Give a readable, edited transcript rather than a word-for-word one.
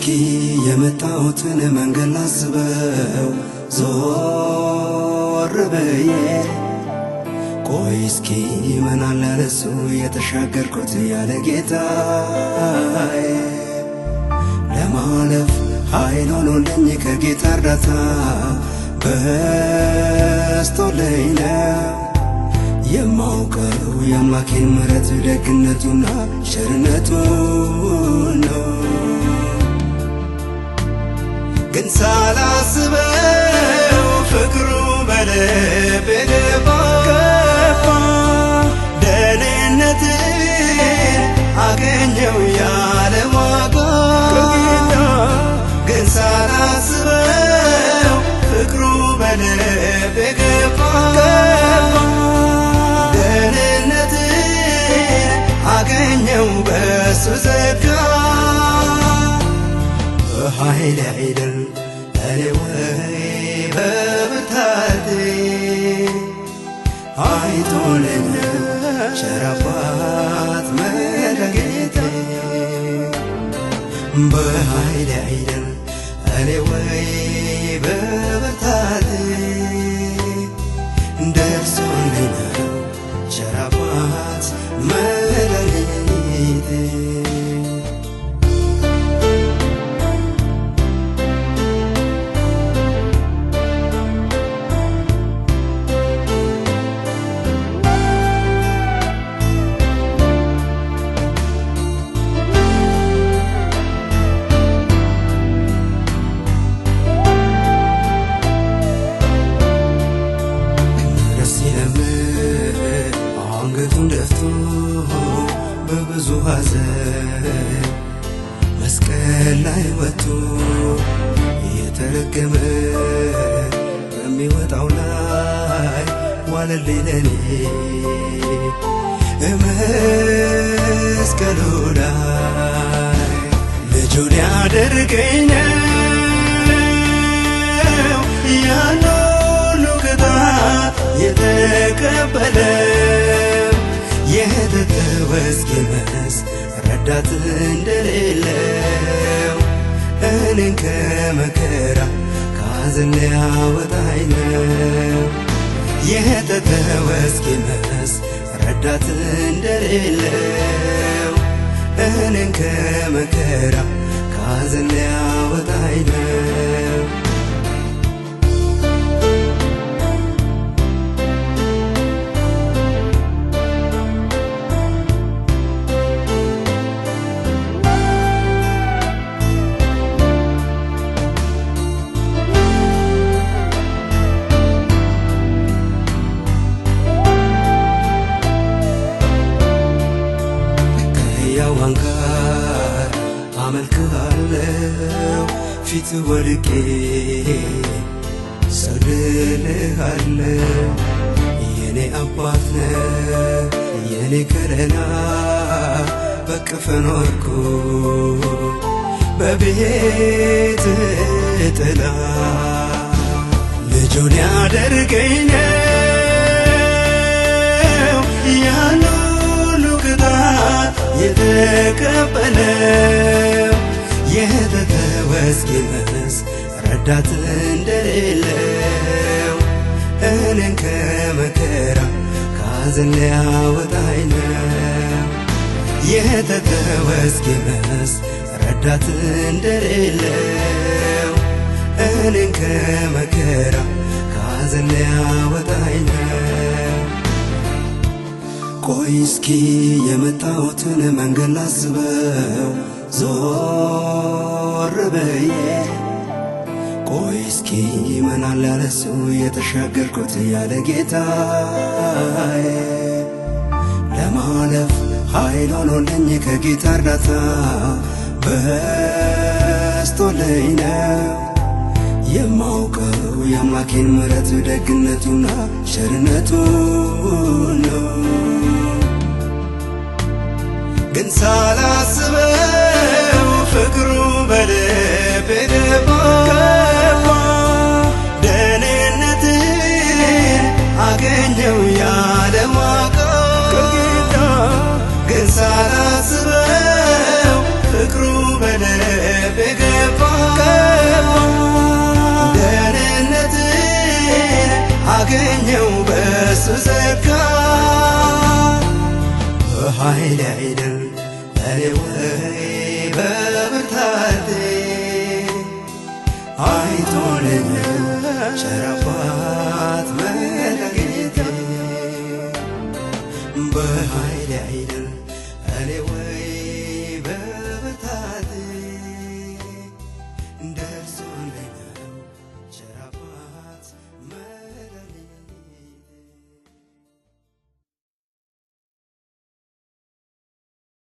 እስኪ የመጣሁትን መንገድ ላስበው ዞር ብዬ ቆይ እስኪ ምን አለ ለሱ የተሻገርኩት ያለ ጌታዬ ለማለፍ ኃይል ሆኖልኝ ከጌታ እርዳታ በስቶልኝ ነው የማውቀው የአምላኬን ምሕረት ደግነቱና ቸርነቱ ነው። ግን ሳላስበው ፍቅሩ በልቤ ገባ ደህንነትን አገኘው ያለ ዋጋ ግን ሳላስበው ፍቅሩ በልቤ ገባ ደህንነትን አገኘው በሱ ጸጋ በኃይሌ አይደል እኔ ወይ በብርታቴ አይቶልኝ ቸር አባት መድኃኒቴ በኃይሌ አይደል እኔ ወይ በብርታቴ ደርሶልኝ ቸር አባት መድኃኒቴ አንገቱን ደፍቶ በብዙ ሐዘን መስቀል ላይ ወጥቶ የተረገመ በሚወጣው ላይ ዋለልኝ ለኔ መስቀሉ ላይ ልጁ ሊያደርገኝ ነው ያን ሁሉ ቅጣት የተቀበለ የተተወ እስኪመስል ረዳት እንደሌለው እኔን ከመከራ ከሐዘን ሊያወጣኝ ነው። የተተወ እስኪመስል ረዳት እንደሌለው እኔን ከመከራ ከሐዘን ሊያወጣኝ ነው። ከሕያዋን ጋር አመልክሃለሁ ፊት ወድቄ ሰግድልሃለሁ የኔ አባት ነህ የኔ ከለላ በቅፍ ኖርኩ በቤት ጥላ ልጁ ሊያደርገኝ ነው ያን ሁሉ ቅጣት የተቀበለው የተተወ እስኪመስል ረዳት እንደሌለው እኔን ከመከራ ከሐዘን ሊያወጣኝ ነው። የተተወ እስኪመስል ረዳት እንደሌለው እኔን ከመከራ ከሐዘን ሊያወጣኝ ነው። ቆይ እስኪ የመጣሁትን መንገድ ላስበው ዞር ብዬ ቆይ እስኪ ምን አለ ለሱ የተሻገርኩት ያለ ጌታዬ ለማለፍ ኃይል ሆኖልኝ ከጌታ እርዳታ በስቶልኝ ነው የማውቀው የአምላኬን ምሕረት ደግነቱና ቸርነቱ ነው። ግን ሳላስበው ፍቅሩ በልቤ ገባ ደህንነትን አገኘው ያለ ዋጋ ግን ሳላስበው ፍቅሩ በልቤ ገባ አገኘው በሱ ጸጋ በኃይል አይደል እኔ ወይ በብርታቴ አይቶልኝ ቸር አባት መድኃኒቴ በኃይል አይደል እኔ